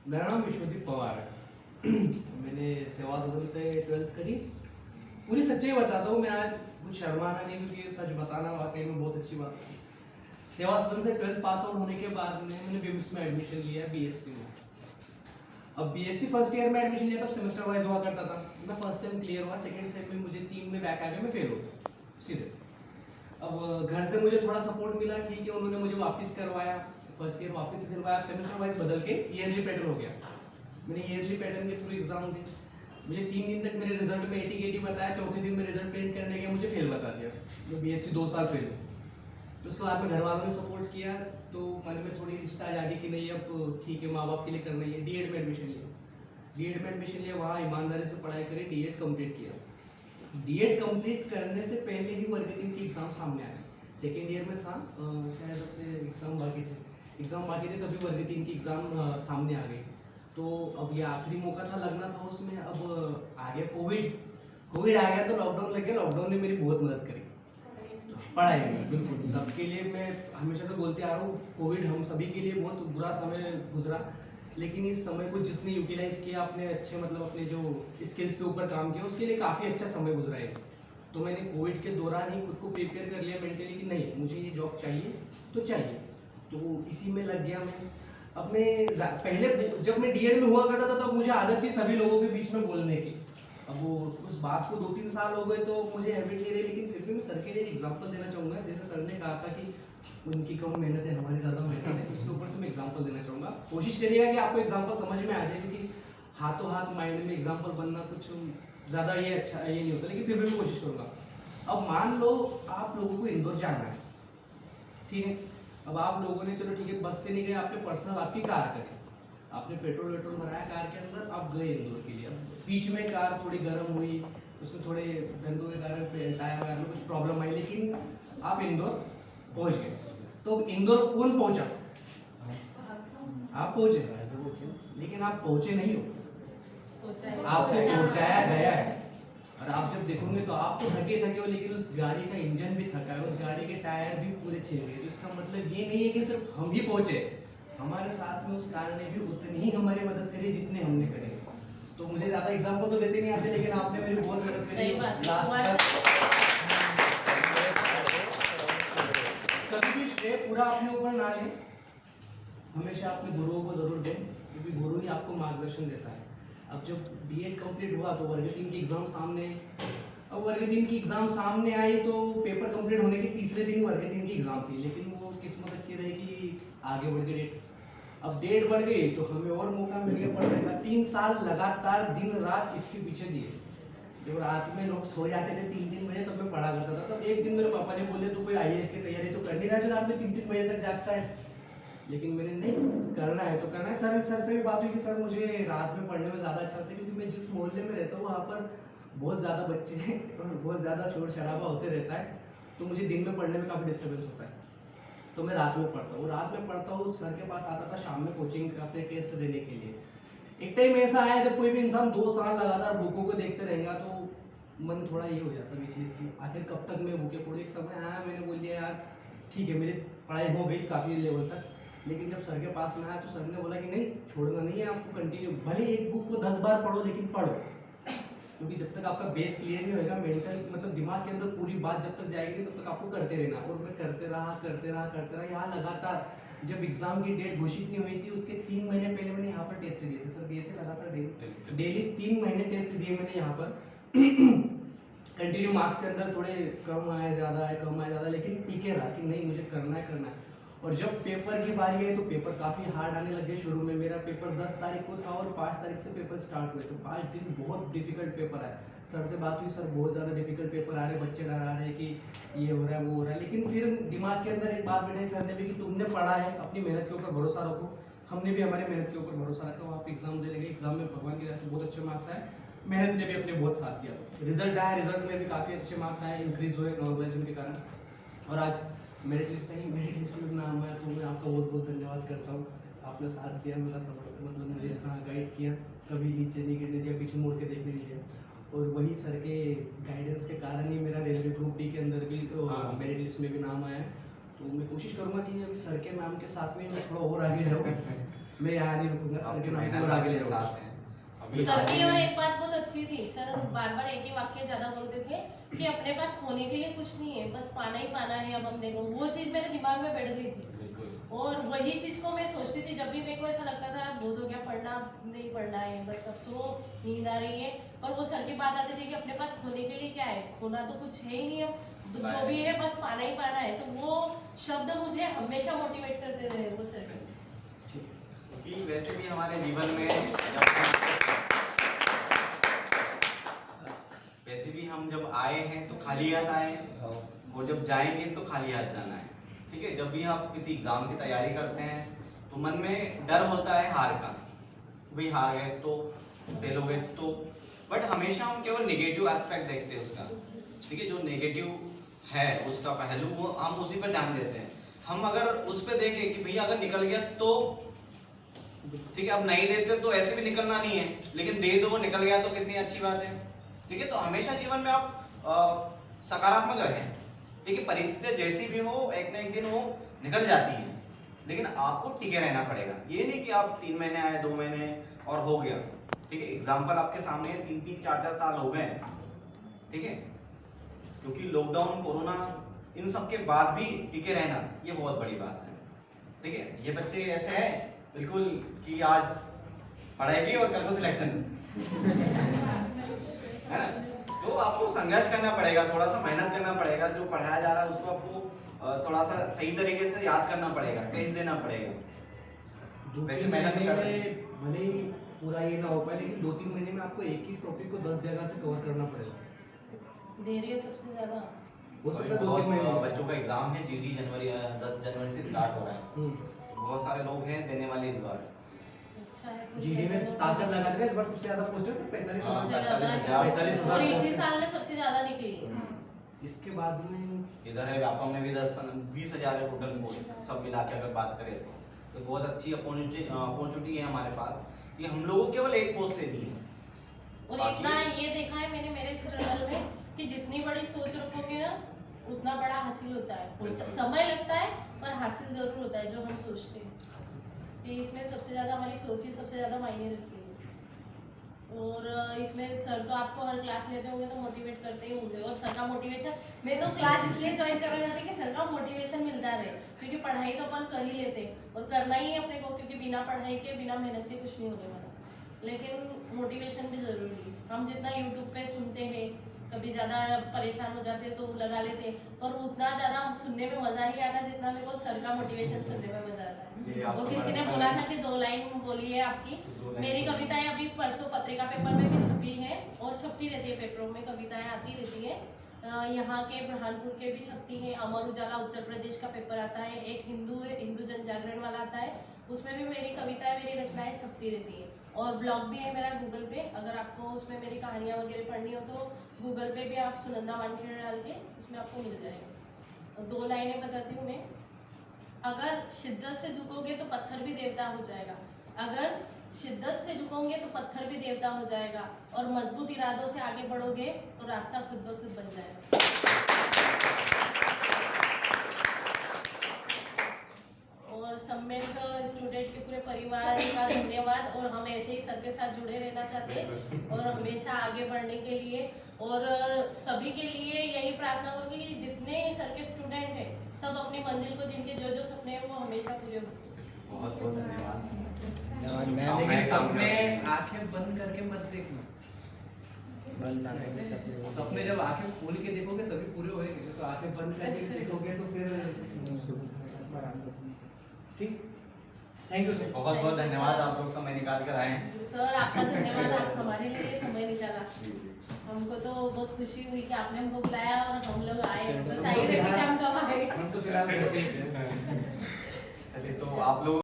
मेरा नाम विश्वदीप पवार है। मैंने सेवा सदन से 12th करी। पूरी सच्चाई बताता हूँ, मैं आज कुछ शर्माना नहीं, क्योंकि सच बताना वाकई में बहुत अच्छी बात है। सेवा सदन से 12th पास आउट होने के बाद में मैंने बिम्स में एडमिशन लिया, बीएससी में। अब बीएससी फर्स्ट ईयर में एडमिशन लिया, तब सेमेस्टर वाइज हुआ करता था। मैं फर्स्ट सेम क्लियर हुआ, सेकेंड सेम में मुझे 3 में बैक आ गया, मैं फेल हो गया सीधे। अब घर से मुझे थोड़ा सपोर्ट मिला, ठीक है, उन्होंने मुझे वापस करवाया, फर्स्ट ईयर वापस से दिलवाया, सेमेस्टर वाइज बदल के ईयरली पैटर्न हो गया। मैंने ईयरली पैटर्न के थ्रू एग्जाम दी। मुझे 3 दिन तक मेरे रिजल्ट में 80 बताया, चौथे दिन में रिजल्ट प्रिंट करने के मुझे फेल बता दिया। मैं बीएससी 2 साल फेल। तो उसके बाद में घर वालों ने सपोर्ट किया, तो मन में थोड़ी इच्छा आ जाती कि नहीं अब ठीक है, माँ बाप के लिए करना ही है। डीएड में एडमिशन लिया, डीएड में एडमिशन लिया, वहाँ ईमानदारी से पढ़ाई करी, डीएड कंप्लीट किया। डीएड कंप्लीट करने से पहले ही वर्ग 3 की एग्जाम सामने आ गई। सेकेंड ईयर में था, शायद अपने एग्जाम बाकी थे, तभी वर्ग 3 की एग्जाम सामने आ गई। तो अब ये आखिरी मौका था, लगना था उसमें। अब आ गया कोविड आ गया, तो लॉकडाउन लग गया। लॉकडाउन ने मेरी बहुत मदद करी पढ़ाई में। बिल्कुल सबके लिए, मैं हमेशा से बोलते आ रहा हूँ, कोविड हम सभी के लिए बहुत बुरा समय गुजरा, लेकिन इस समय को जिसने यूटिलाइज किया, अपने अच्छे मतलब अपने जो स्किल्स के ऊपर काम किया, उसके लिए काफ़ी अच्छा समय गुजरा है। तो मैंने कोविड के दौरान ही खुद को प्रिपेयर कर लिया मेंटली कि नहीं, मुझे ये जॉब चाहिए तो चाहिए। तो इसी में लग गया मैं। अब मैं पहले जब मैं डीएड में हुआ करता था, तब मुझे आदत थी सभी लोगों के बीच में बोलने की। अब वो उस बात को 2-3 साल हो गए तो मुझे हैबिट नहीं रही, लेकिन फिर भी मैं सर के लिए एग्जांपल देना चाहूँगा। जैसे सर ने कहा था कि उनकी कम मेहनत है, हमारी ज़्यादा मेहनत है, उसके ऊपर से मैं एग्जांपल देना चाहूँगा। कोशिश करिएगा कि आपको एग्जांपल समझ में आ जाए, क्योंकि हाथों हाथ माइंड में एग्जांपल बनना कुछ ज़्यादा ये अच्छा ये नहीं होता, लेकिन फिर भी मैं कोशिश करूँगा। अब मान लो आप लोगों को इंदौर जाना है, ठीक है। अब आप लोगों ने, चलो ठीक है, बस से नहीं गए, आपने पर्सनल आपकी कार करी, आपने पेट्रोल वेट्रोल भराया कार के अंदर, आप गए इंदौर के लिए। अब बीच में कार थोड़ी गर्म हुई, उसमें थोड़े धंधों के कारण टायर वायर में कुछ प्रॉब्लम आई, लेकिन आप इंदौर पहुंच गए। तो अब इंदौर कौन पहुंचा? आप पहुंचे, लेकिन आप पहुंचे नहीं हो, आपसे पहुंचाया गया है। और आप जब देखोगे तो आप तो थके हो, लेकिन उस गाड़ी का इंजन भी थका है, उस गाड़ी के टायर भी पूरे छिल गए। तो इसका मतलब ये नहीं है कि सिर्फ हम ही पहुंचे, हमारे साथ में उस कार ने भी उतनी ही हमारी मदद करी जितने हमने करी। तो मुझे ज्यादा एग्जांपल तो देते नहीं आते, लेकिन आपने मेरी बहुत मदद करी। सही बात। लास्ट कभी भी श्रेय पूरा अपने ऊपर ना लें, हमेशा अपने गुरुओं को जरूर दें, क्योंकि गुरु ही आपको मार्गदर्शन देता है। अब जब बीएड कंप्लीट हुआ तो वर्ग 3 की एग्जाम सामने, अब वर्ग 3 की एग्जाम सामने आई तो पेपर कंप्लीट होने के तीसरे दिन वर्ग 3 की एग्जाम थी, लेकिन वो किस्मत अच्छी रही कि आगे बढ़ गई डेट। अब डेट बढ़ गई तो हमें और मौका मिल गया पढ़ने का। 3 साल लगातार दिन रात इसके पीछे दिए। जब रात में लोग सो जाते थे 3-3 बजे, तब मैं पढ़ा करता था। तब एक दिन मेरे पापा ने बोले, तू कोई आईएएस की तैयारी तो कर नहीं रहा जो रात में 3-3 बजे तक जागता है? लेकिन मैंने नहीं, करना है तो करना है। सर से भी बात हुई कि सर मुझे रात में पढ़ने में ज़्यादा अच्छा लगता है, क्योंकि मैं जिस मोहल्ले में रहता हूँ वहाँ पर बहुत ज़्यादा बच्चे हैं और बहुत ज़्यादा शोर शराबा होते रहता है, तो मुझे दिन में पढ़ने में काफ़ी डिस्टर्बेंस होता है। तो मैं रात में पढ़ता हूँ। सर के पास आता था शाम में कोचिंग अपने टेस्ट देने के लिए। एक टाइम ऐसा आया जब कोई भी इंसान 2 साल लगातार बुकों को देखते रहेगा तो मन थोड़ा ये हो जाता है विचलित कि आखिर कब तक मैं बुकें पढ़ूँ। एक समय आया, मैंने बोल दिया यार ठीक है, मेरी पढ़ाई हो गई काफ़ी लेवल तक, लेकिन जब सर के पास में आया तो सर ने बोला कि नहीं, छोड़ना नहीं है आपको, कंटिन्यू, भले एक बुक को 10 बार पढ़ो, लेकिन पढ़ो, क्योंकि जब तक आपका बेस क्लियर नहीं होगा, मेंटल मतलब दिमाग के अंदर पूरी बात जब तक जाएगी तब तक आपको करते रहना। और मैं करते रहा यहाँ लगातार। जब एग्जाम की डेट घोषित नहीं हुई थी, उसके 3 महीने पहले मैंने यहाँ पर टेस्ट दिए थे। सर दिए थे लगातार डेली 3 महीने टेस्ट दिए मैंने यहाँ पर। कंटिन्यू मार्क्स के अंदर थोड़े कम आए ज़्यादा, लेकिन टीके रहा कि नहीं, मुझे करना है। और जब पेपर की बारी आई तो पेपर काफ़ी हार्ड आने लगे। शुरू में मेरा पेपर 10 तारीख को था और 5 तारीख से पेपर स्टार्ट हुए, तो 5 दिन बहुत डिफिकल्ट पेपर आए। सर से बात हुई, सर बहुत ज़्यादा डिफिकल्ट पेपर आ रहे, बच्चे डरा रहे हैं कि ये हो रहा है वो हो रहा है। लेकिन फिर दिमाग के अंदर एक बात बैठाई सर ने भी कि तुमने पढ़ा है, अपनी मेहनत के ऊपर भरोसा रखो। हमने भी हमारी मेहनत के ऊपर भरोसा रखा, आप एग्जाम दे लेंगे। एग्जाम में भगवान की दया से बहुत अच्छे मार्क्स आए, मेहनत ने भी अपने बहुत साथ दिया। रिजल्ट आया, रिजल्ट में भी काफ़ी अच्छे मार्क्स आए, इंक्रीज हुए नॉर्मलाइजेशन के कारण, और आज मेरिट लिस्ट आई, मेरिट लिस्ट में नाम आया। तो मैं आपका बहुत बहुत धन्यवाद करता हूँ, आपने साथ दिया, मेरा सपोर्ट मतलब मुझे गाइड किया, कभी नीचे नहीं गिरने दिया, पीछे मुड़ के देखने नहीं दिया। और वही सर के गाइडेंस के कारण ही मेरा रेलवे ग्रुप डी के अंदर भी मेरिट लिस्ट में भी नाम आया। तो मैं कोशिश करूँगा कि अभी सर के नाम के साथ में मैं थोड़ा और आगे जाऊँ। मैं यहाँ नहीं रुकूंगा सर के नाम मेहनत पर आगे ले के जाऊंगा। साथ हैं। अभी सर की और आगे- एक बात बहुत अच्छी थी, सर बार बार एक ही वाक्य ज्यादा बोलते थे कि अपने पास खोने के लिए कुछ नहीं है, बस पाना ही पाना है अब अपने को। वो चीज मेरे दिमाग में बैठ गई थी बिल्कुल और वही चीज को मैं सोचती थी जब भी मेरे को ऐसा लगता था बहुत हो गया, पढ़ना नहीं पढ़ना है, बस अब सो नींद आ रही है। और वो सर की बात आती थी कि अपने पास खोने के लिए क्या है, खोना तो कुछ है ही नहीं, अब जो भी है बस पाना ही पाना है। तो वो शब्द मुझे हमेशा मोटिवेट करते रहे वो सर के। कि वैसे भी हमारे जीवन में वैसे भी हम जब आए हैं तो खाली हाथ आए हैं और जब जाएंगे तो खाली हाथ जाना है। ठीक है, जब भी आप किसी एग्जाम की तैयारी करते हैं तो मन में डर होता है हार का, भाई हार गए तो, फेल हो गए तो, बट हमेशा हम केवल नेगेटिव एस्पेक्ट देखते हैं उसका। ठीक है, जो नेगेटिव है उसका पहलू वो हम उसी पर ध्यान देते हैं। हम अगर उस पर देखें कि भैया अगर निकल गया तो ठीक है, अब नहीं देते तो ऐसे भी निकलना नहीं है, लेकिन दे दो निकल गया तो कितनी अच्छी बात है। ठीक है, तो हमेशा जीवन में आप सकारात्मक रहें। ठीक है, परिस्थितियां जैसी भी हो एक ना एक दिन वो निकल जाती है, लेकिन आपको टिके रहना पड़ेगा। ये नहीं कि आप 3 महीने आए 2 महीने और हो गया। ठीक है, एग्जाम्पल आपके सामने 3-3 4-4 साल हो गए। ठीक है, क्योंकि लॉकडाउन कोरोना इन सब के बाद भी टिके रहना ये बहुत बड़ी बात है। ठीक है, ये बच्चे ऐसे हैं बिल्कुल कि आज पढ़ाएगी और कल को सिलेक्शन है ना, तो आपको संघर्ष करना पड़ेगा, थोड़ा सा मेहनत करना पड़ेगा। जो पढ़ाया जा रहा है उसको आपको थोड़ा सा सही तरीके से याद करना पड़ेगा, टेस्ट देना पड़ेगा। वैसे मेहनत कर रहे हैं। भले ही पूरा ये ना हो पाए, लेकिन 2-3 महीने में आपको एक ही टॉपिक को 10 जगह से कवर करना पड़ेगा। धैर्य सबसे ज्यादा हो सकता है 2-3 महीने में। बच्चों का एग्जाम है जीडी जनवरी 10 जनवरी से स्टार्ट हो रहा है। बहुत सारे लोग हैं देने वाले इस बार। अच्छा है। कुछ जीडी में तो ताकत लगा देगा। इस बार सबसे ज्यादा पोस्टर से 45 हाँ, सबसे ज्यादा है। 45,000 और इसी पोस्टर। साल में सबसे ज्यादा निकली है। इसके बाद में इधर है व्यापम में भी 10-20 हजार है टोटल पोस्ट, सब मिला के अगर बात करें तो बहुत अच्छी अपॉर्चुनिटी है हमारे पास कि हम लोगों को केवल एक पोस्ट लेनी है। और बाकी- इतना ये देखा है मैंने मेरे स्ट्रगल में कि जितनी बड़ी सोच रखोगे ना उतना बड़ा हासिल होता है। समय लगता है पर हासिल जरूर होता है जो हम सोचते हैं। कि इसमें सबसे ज्यादा हमारी सोच ही सबसे ज्यादा मायने रखती है। और इसमें सर तो आपको हर क्लास लेते होंगे तो मोटिवेट करते ही होंगे। और सर का मोटिवेशन, मैं तो क्लास इसलिए ज्वाइन करना चाहती कि सर का मोटिवेशन मिलता रहे, क्योंकि पढ़ाई तो अपन कर ही लेते और करना ही है अपने को, क्योंकि बिना पढ़ाई के बिना मेहनत के कुछ नहीं होने वाला। लेकिन मोटिवेशन भी जरूरी है। हम जितना यूट्यूब पे सुनते हैं, कभी ज़्यादा परेशान हो जाते हैं तो लगा लेते हैं, पर उतना ज़्यादा सुनने में मज़ा नहीं आता जितना मेरे को सर का मोटिवेशन सुनने में मज़ा आता ये है। आप और किसी ने हमारे बोला था कि 2 लाइन बोली है आपकी। दो लाइन मेरी बोली। कविताएं अभी परसों पत्रिका पेपर में भी छपी हैं और छपती रहती है, पेपरों में कविताएं आती रहती हैं। यहाँ के बुरहानपुर के भी छपती हैं। अमर उजाला उत्तर प्रदेश का पेपर आता है, एक हिंदू जन जागरण वाला आता है, उसमें भी मेरी कविताएं मेरी रचनाएं छपती रहती है। और ब्लॉग भी है मेरा गूगल पे, अगर आपको उसमें मेरी कहानियाँ वगैरह पढ़नी हो तो गूगल पे भी आप सुनंदा वानखेड़े डाल के उसमें आपको मिल जाएगा। 2 लाइनें बताती हूँ मैं। अगर शिद्दत से झुकोगे तो पत्थर भी देवता हो जाएगा, अगर शिद्दत से झुकोगे तो पत्थर भी देवता हो जाएगा, और मजबूत इरादों से आगे बढ़ोगे तो रास्ता खुद ब खुद बन जाएगा। और सम्मेलन स्टूडेंट के पूरे परिवार का धन्यवाद। और हम ऐसे ही सर के साथ जुड़े रहना चाहते हैं और हमेशा आगे बढ़ने के लिए। और सभी के लिए यही प्रार्थना करूँगी कि जितने सर के स्टूडेंट हैं सब अपनी मंजिल को, जिनके जो जो सपने हैं वो हमेशा पूरे हों। बहुत बहुत धन्यवाद। लेकिन सपने आंखें बंद करके मत देखना। सपने जब आंखें खोल के देखोगे तभी पूरे होंगे, तो आंखें बंद करके देखोगे तो फिर ठीक। Thank you sir. बहुत बहुत धन्यवाद, आप लोग समय निकाल कर आए हैं। सर आपका धन्यवाद, आप हमारे लिए समय निकाला। हमको तो बहुत खुशी हुई कि आपने हमको बुलाया और हम लोग आए। तो चाहिए कि हम कब आए। हम तो फिलहाल चलिए, तो आप लोग